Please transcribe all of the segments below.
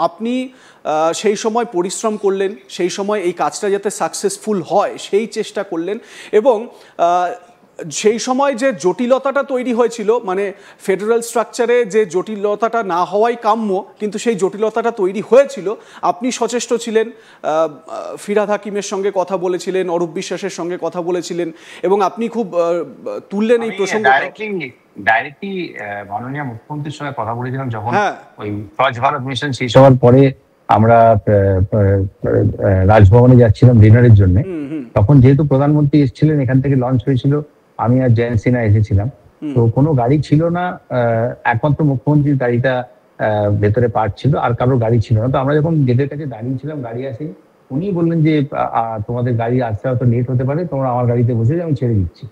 আপনি সেই সময় পরিশ্রম করলেন, সেই সময় এই কাজটা যাতে সাকসেসফুল হয় সেই চেষ্টা করলেন, এবং সেই সময় যে জটিলতাটা তৈরি হয়েছিল, মানে ফেডারেল স্ট্রাকচারে যে জটিলতাটা না হওয়াই কাম্য, কিন্তু সেই জটিলতাটা তৈরি হয়েছিল, আপনি সচেষ্ট ছিলেন, ফিরহাদ হাকিমের সঙ্গে কথা বলেছিলেন, অরূপ বিশ্বাসের সঙ্গে কথা বলেছিলেন, এবং আপনি খুব তুললেন এই প্রসঙ্গ। ডাইরেক্টলি মাননীয় মুখ্যমন্ত্রীর সঙ্গে কথা বলেছিলাম যখন ওই স্বচ্ছ ভারত মিশন শেষ হওয়ার পরে আমরা রাজভবনে যাচ্ছিলাম ডিনারের জন্য। তখন যেহেতু প্রধানমন্ত্রী এসেছিলেন, এখান থেকে লঞ্চ হয়েছিল, আমি আর জয়ন্ত সিনহা এসেছিলাম, তো কোনো গাড়ি ছিল না, একমাত্র মুখ্যমন্ত্রীর গাড়িটা ভেতরে পার্ক ছিল, আর কারোর গাড়ি ছিল না। তো আমরা যখন গেটের কাছে দাঁড়িয়েছিলাম, গাড়ি আসে, উনি বললেন যে তোমাদের গাড়ি আসতে হয়তো লেট হতে পারে, তোমরা আমার গাড়িতে বসে আমি ছেড়ে দিচ্ছি।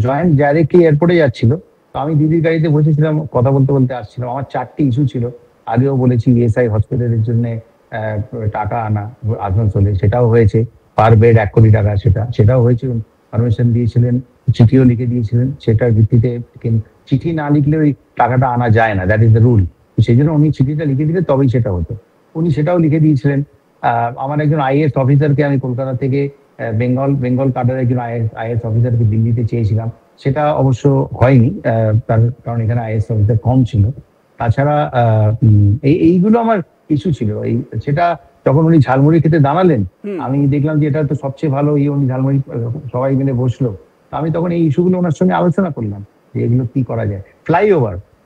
জয়েন্ট ডাইরেক্টলি এয়ারপোর্টে যাচ্ছিল, তো আমি দিদির গাড়িতে বসেছিলাম, কথা বলতে বলতে আসছিলাম। আমার 4টি ইস্যু ছিল, আগেও বলেছি ইএসআই হসপিটালের জন্য টাকা আনা আসানসোলে, সেটাও হয়েছে, পার বেড 1 কোটি টাকা, সেটাও হয়েছে, পারমিশন দিয়েছিলেন, চিঠিও লিখে দিয়েছিলেন। সেটার ভিত্তিতে চিঠি না লিখলে ওই টাকাটা আনা যায় না, দ্যাট ইজ দ্য রুল। সেই জন্য উনি চিঠিটা লিখে দিলে তবেই সেটা হতো, উনি সেটাও লিখে দিয়েছিলেন। আমার একজন আইএএস অফিসারকে আমি কলকাতা থেকে বেঙ্গল কাডার একজন আইএএস অফিসারকে দিল্লিতে চেয়েছিলাম, সেটা অবশ্য হয়নি, কারণ এখানে আইএএস অফিসার কম ছিল। তাছাড়া এইগুলো আমার ইস্যু ছিল। সেটা যখন উনি ঝালমুড়ি খেতে দাঁড়ালেন, আমি দেখলাম যে এটা তো সবচেয়ে ভালো, উনি ঝালমুড়ি সবাই মিলে বসলো, আমি তখন এই ইস্যুগুলো ওনার সঙ্গে আলোচনা করলাম যে এগুলো কি করা যায়।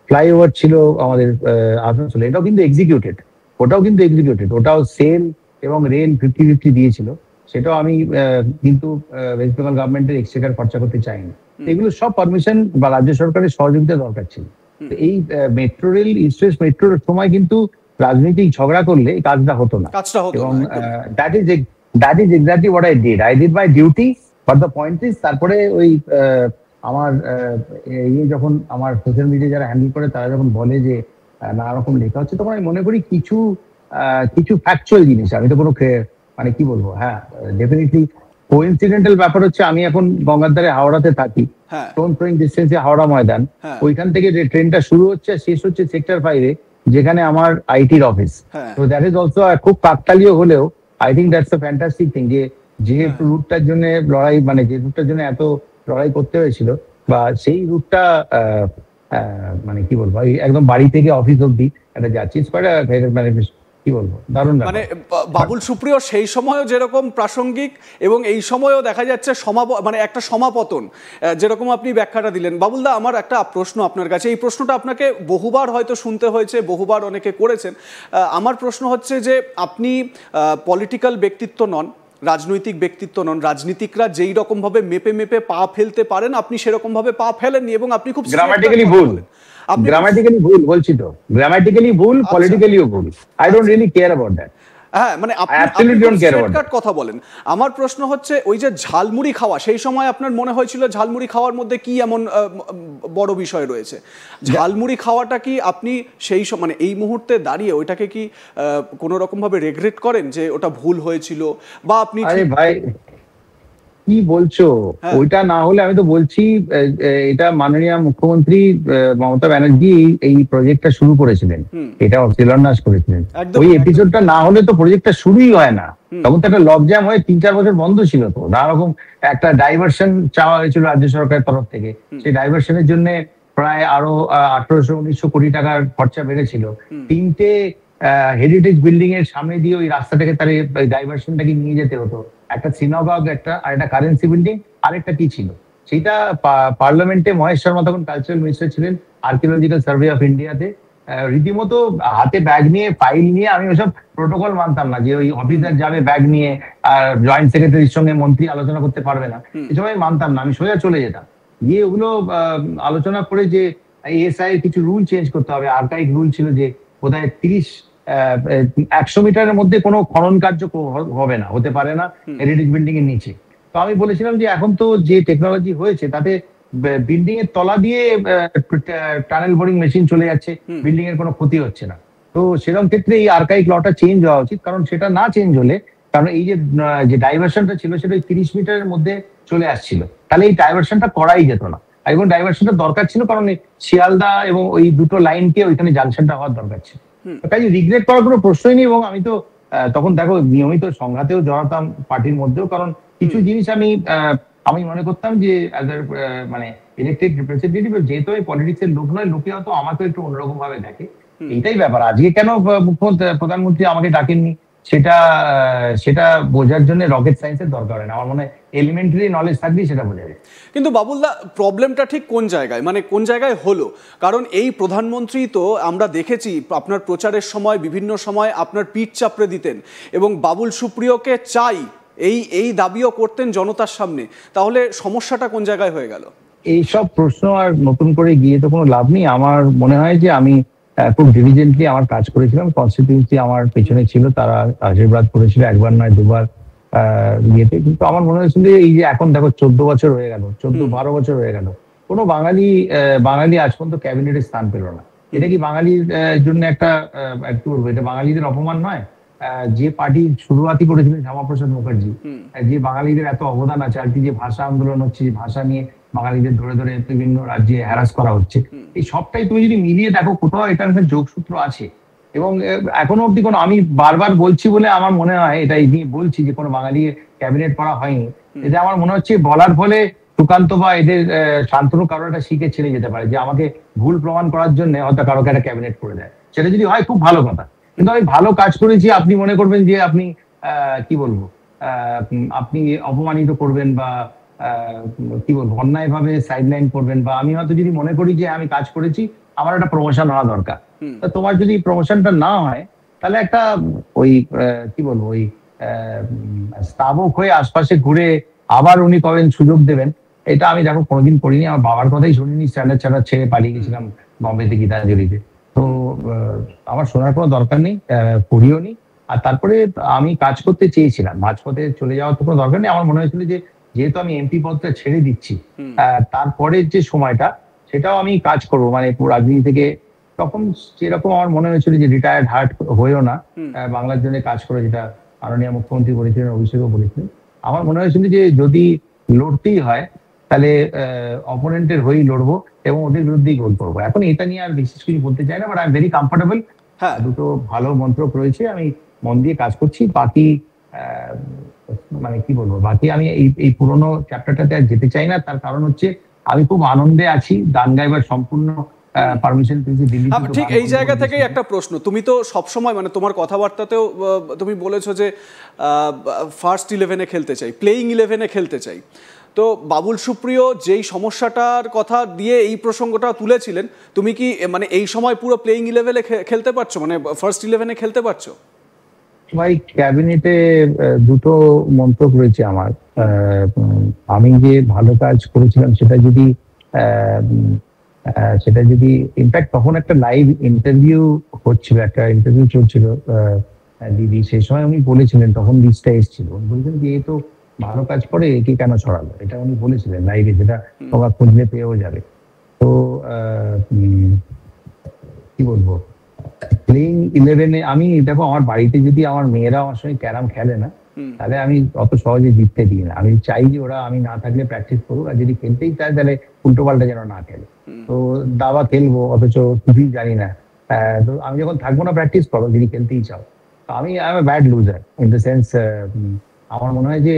ফ্লাইওভার ছিল আমাদের আসানসোলে, ওটাও কিন্তু এক্সিকিউটেড, ওটাও সেল এবং রেল 50-50 দিয়েছিল, সেটাও আমি কিন্তু ওয়েস্ট বেঙ্গল গভর্নমেন্টের এক্সচেকার খরচা করতে চাইনি। এগুলো সব পারমিশন বা রাজ্য সরকারের সহযোগিতা দরকার ছিল। এই মেট্রো রেল, ইস্ট ওয়েস্ট মেট্রোর সময় কিন্তু রাজনৈতিক ঝগড়া করলে এই কাজটা হতো না, এবং that is exactly what I did my duty. But the point is, তারপরে ওই আমার যখন আমার সোশ্যাল মিডিয়া যারা হ্যান্ডেল করে তারা যখন বলে যে নানা রকম লেখা হচ্ছে, তখন আমি মনে করি কিছু ফ্যাকচুয়াল জিনিস, আমি তো কোনো মানে কি বলবো, হ্যাঁ ডেফিনেটলি কোইন্সিডেন্টাল ব্যাপার হচ্ছে আমি এখন গঙ্গার ধারে হাওড়াতে থাকি, স্টোন থ্রোয়িং ডিস্টেন্সে হাওড়া ময়দান, ওইখান থেকে যে ট্রেনটা শুরু হচ্ছে শেষ হচ্ছে সেক্টর 5-এ, যেখানে আমার আইটির অফিস। তো দ্যাট ইজ অলসো খুব কাকতালীয় হলেও I think that's a fantastic thing, যে রুটটার জন্য লড়াই, মানে যে রুটটার জন্য এত লড়াই করতে হয়েছিল, বা সেই রুটটা মানে কি বলবো, একদম বাড়ি থেকে অফিস অব্দি একটা যাচ্ছি, মানে কি বলবো, দারুণ। মানে বাবুল সুপ্রিয় সেই সময়ও যেরকম প্রাসঙ্গিক, এবং এই সময়ও দেখা যাচ্ছে মানে একটা সমাপতন, যেরকম আপনি ব্যাখ্যাটা দিলেন। বাবুলদা, আমার একটা প্রশ্ন আপনার কাছে, এই প্রশ্নটা আপনাকে বহুবার হয়তো শুনতে হয়েছে, বহুবার অনেকে করেছেন। আমার প্রশ্ন হচ্ছে যে আপনি পলিটিক্যাল ব্যক্তিত্ব নন, রাজনৈতিক ব্যক্তিত্ব নন, রাজনীতিকরা যেই রকম ভাবে মেপে পা ফেলতে পারেন আপনি সেরকম ভাবে পা ফেলেননি, এবং আপনি খুব গ্রামাটিক্যালি ভুল, পলিটিক্যালিও ভুল। I don't really care about that. হ্যাঁ, মানে আপনি কথা বলেন। আমার প্রশ্ন হচ্ছে ওই যে ঝালমুড়ি খাওয়া, সেই সময় আপনার মনে হয়েছিল ঝালমুড়ি খাওয়ার মধ্যে কি এমন বড় বিষয় রয়েছে? ঝালমুড়ি খাওয়াটা কি আপনি সেই মানে এই মুহূর্তে দাঁড়িয়ে ওইটাকে কি কোনো রকম ভাবে রেগ্রেট করেন যে ওটা ভুল হয়েছিল, বা আপনি? আরে ভাই কি বলছো, ওইটা না হলে আমি তো বলছি, এটা মাননীয় মুখ্যমন্ত্রী মমতা ব্যানার্জি এই প্রজেক্টটা শুরু করেছিলেন, এটা শিলান্যাস করেছিলেন। ওই এপিসোডটা না হলে তো প্রজেক্টটা শুরুই হয় না, তখন তো একটা লকজাম হয়ে 3-4 বছর বন্ধ ছিল। তো নানা রকম একটা ডাইভার্সন চাওয়া হয়েছিল রাজ্য সরকারের তরফ থেকে, সেই ডাইভার্সনের জন্য প্রায় আরো 1800-1900 কোটি টাকার খরচা বেড়েছিল। 3টে হেরিটেজ বিল্ডিং এর সামনে দিয়ে ওই রাস্তাটাকে তার ডাইভার্সনটাকে নিয়ে যেতে হতো, একটা সিনাগগ, আর একটা কারেন্সি বিল্ডিং, আরেকটা কি ছিল সেটা পার্লামেন্টে মহেশ শর্মা তখন কালচারাল মিনিস্টার ছিলেন, আর্কিওলজিক্যাল সার্ভে অফ ইন্ডিয়াতে রীতিমতো হাতে ব্যাগ নিয়ে ফাইল নিয়ে, আমি ওসব প্রোটোকল মানতাম না যে ওই অফিসার যাবে ব্যাগ নিয়ে আর জয়েন্ট সেক্রেটারির সঙ্গে মন্ত্রী আলোচনা করতে পারবে না, এসব আমি মানতাম না, আমি সোজা চলে যেতাম, গিয়ে ওগুলো আলোচনা করে যে এএসআই কিছু রুল চেঞ্জ করতে হবে। আর্কাইভ রুল ছিল যে বোধহয় 100 মিটারের মধ্যে কোনো খনন কার্য হবে না, হতে পারে না হেরিটেজ বিল্ডিং এর নিচে। তো আমি বলেছিলাম যে এখন তো যে টেকনোলজি হয়েছে তাতে বিল্ডিং এর তলা দিয়ে টানেল বোরিং মেশিন চলে যাচ্ছে, বিল্ডিং এর কোনো ক্ষতি হচ্ছে না। তো সেরকম ক্ষেত্রে এই আর্কাইভ লটা চেঞ্জ হওয়া উচিত, কারণ সেটা না চেঞ্জ হলে, কারণ এই যে ডাইভার্সনটা ছিল সেটা 30 মিটারের মধ্যে চলে আসছিল, তাহলে এই ডাইভার্সনটা করাই যেত না, এবং ডাইভার্সনটা দরকার ছিল কারণ শিয়ালদা এবং ওই দুটো লাইনকে ওইখানে জাংশনটা হওয়ার দরকার ছিল। কাজে রিগ্রেট করার কোনো প্রশ্নই নেই। এবং আমি তো তখন দেখো নিয়মিত সংঘাতেও জড়াতাম পার্টির মধ্যেও, কারণ কিছু জিনিস আমি মনে করতাম যে মানে ইলেকটেড রিপ্রেজেন্টেটিভ, যেহেতু আমি পলিটিক্স এর লোক নয়, লোকে হয়তো আমাকে একটু অন্যরকম ভাবে দেখে। এইটাই ব্যাপার। আজকে কেন প্রধানমন্ত্রী আমাকে ডাকেননি সেটা সেটা বোঝার জন্য রকেট সায়েন্সের দরকার হয় না। আমার মনে হয় এলিমেন্টারি নলেজ থাকলেই সেটা বোঝা যায়। কিন্তু বাবুলদা, প্রবলেমটা ঠিক কোন জায়গায়, মানে কোন জায়গায় হলো? কারণ এই প্রধানমন্ত্রী তো আমরা দেখেছি আপনার প্রচারের সময় বিভিন্ন সময় আপনার পিঠ চাপড়ে দিতেন, এবং বাবুল সুপ্রিয়কে চাই এই দাবিও করতেন জনতার সামনে। তাহলে সমস্যাটা কোন জায়গায় হয়ে গেল? এইসব প্রশ্ন আর নতুন করে গিয়ে তো কোনো লাভ নেই। আমার মনে হয় যে আমি খুব ডিলিজেন্টলি আমার কাজ করেছিলাম। কনস্টিটিউয়েন্সি আমার পেছনে ছিল, তারা আশীর্বাদ করেছিল একবার নয় দুবার ইয়েতে। কিন্তু আমার মনে হয়েছিল যে এই যে এখন দেখো 14 বছর হয়ে গেল, 14-12 বছর হয়ে গেল, কোনো বাঙালি আজ পর্যন্ত ক্যাবিনেটে স্থান পেল না। এটা কি বাঙালির জন্য একটা কি বলবো, এটা বাঙালিদের অপমান নয়? যে পার্টি শুরুয়াতি করেছিলেন শ্যামাপ্রসাদ মুখার্জি, যে বাঙালিদের এত অবদান আছে, আর কি যে ভাষা আন্দোলন হচ্ছে, ভাষা নিয়ে বাঙালিদের ধরে ধরে বিভিন্ন রাজ্যে হ্যারাস করা হচ্ছে, এই সবটাই তুমি যদি মিলিয়ে দেখো কোথাও এটার একটা যোগসূত্র আছে। এবং এখনো অব্দি কোনো, আমি বারবার বলছি বলে আমার মনে হয়, এটা নিয়ে বলছি যে কোনো বাঙালি ক্যাবিনেট করা হয়নি, এটা আমার মনে হচ্ছে বলার ফলে সুকান্ত বা এদের শান্তনু কারো একটা শিখে ছেড়ে যেতে পারে, যে আমাকে ভুল প্রমাণ করার জন্য হয়তো কারোকে একটা ক্যাবিনেট করে দেয়। সেটা যদি হয় খুব ভালো কথা, কিন্তু আমি ভালো কাজ করেছি আপনি মনে করবেন যে আপনি কি বলবো, আপনি অপমানিত করবেন বা কি বলবো অন্যায়ভাবে সাইডলাইন করবেন, বা আমি হয়তো যদি মনে করি যে আমি কাজ করেছি, আমার একটা প্রমোশন হওয়া দরকার। তো তোমার যদি প্রমোশনটা না হয়, তাহলে একটা ওই কি বলবো, ওই স্তাবক হয়ে আশপাশে ঘুরে আবার উনি কবেন সুযোগ দেবেন, এটা আমি দেখো কোনোদিন করিনি। আমার বাবার কথাই শুনিনি, স্ট্যান্ডার্ড চার্টার ছেড়ে পালিয়ে গেছিলাম বম্বেতে গীতাঞ্জলিতে। তো আমার শোনার কোনো দরকার নেই, করিও নি। আর তারপরে আমি কাজ করতে চেয়েছিলাম, মাঝপথে চলে যাওয়ার তো কোনো দরকার নেই। আমার মনে হয়েছিল যে যেহেতু আমি এমপি পদটা ছেড়ে দিচ্ছি, তারপরের যে সময়টা সেটাও আমি কাজ করবো, মানে রাজনীতি থেকে। তখন যেরকম আমার মনে হয়েছিল যে রিটায়ার্ড হার্ট হয়েও না, বাংলার জন্য কাজ করে, যেটা মাননীয় মুখ্যমন্ত্রী বলেছিলেন, অভিষেকও বলেছিলেন। আমার মনে হয়েছিল যে যদি লড়তেই হয় তাহলে অপোনেন্টের হয়েই লড়বো এবং ওদের বিরুদ্ধেই গোল করবো। এখন এটা নিয়ে আর বিশেষ কিছু বলতে চাই না, but I am very comfortable. দুটো ভালো মন্ত্রক রয়েছে, আমি মন দিয়ে কাজ করছি। বাকি মানে কি বলবো, বাকি আমি এই পুরোনো চ্যাপ্টারটাতে আর যেতে চাই না। তার কারণ হচ্ছে আমি খুব আনন্দে আছি, গান গাইবার সম্পূর্ণ পারমিশন পেয়েছি দিল্লি। ঠিক এই জায়গা থেকেই একটা প্রশ্ন, তুমি তো সবসময় মানে তোমার কথাবার্তাতেও তুমি বলেছো যে ফার্স্ট 11-এ খেলতে চাই, প্লেইং 11-এ খেলতে চাই। তো বাবুল সুপ্রিয় যেই সমস্যাটার কথা দিয়ে এই প্রসঙ্গটা তুলেছিলেন, তুমি কি মানে এই সময় পুরো প্লেইং 11-এ খেলতে পারছো, মানে ফার্স্ট 11-এ খেলতে পারছো? ভাই, ক্যাবিনেটে দুটো মন্ত্রক রয়েছে আমার। আমি যে ভালো কাজ করেছিলাম সেটা যদি ইনফ্যাক্ট তখন একটা লাইভ ইন্টারভিউ হচ্ছিল, একটা ইন্টারভিউ চলছিল দিদি, সেই সময় উনি বলেছিলেন, তখন লিস্টটা এসেছিল, বলছেন যে এই তো ভালো কাজ করে, একে কেন ছড়ালো, এটা উনি বলেছিলেন লাইভে, যেটা তোমরা খুঁজলে পেয়েও যাবে। তো কি বলবো, প্লেইং 11-এ আমি দেখো, আমার বাড়িতে যদি আমার মেয়েরা আমার সঙ্গে ক্যারাম খেলে না, তাহলে আমি অত সহজে জিততে দিই না। আমি চাই যে ওরা আমি না থাকলে প্র্যাকটিস করুক, আর যদি খেলতেই চায় তাহলে উল্টো পাল্টা যেন না খেলে। তো দাবা খেলবো অথচ কিছুই জানি না, তো আমি যখন থাকবো না প্র্যাকটিস করো, যদি খেলতেই চাও। তো আমি I M a bad loser in the sense, আমার মনে হয় যে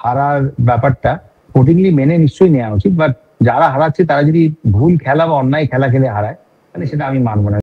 হারার ব্যাপারটা স্পোর্টিংলি মেনে নিশ্চয়ই নেওয়া উচিত, বাট যারা হারাচ্ছে তারা যদি ভুল খেলা বা অন্যায় খেলা খেলে হারায়, তাহলে সেটা আমি মানবো না।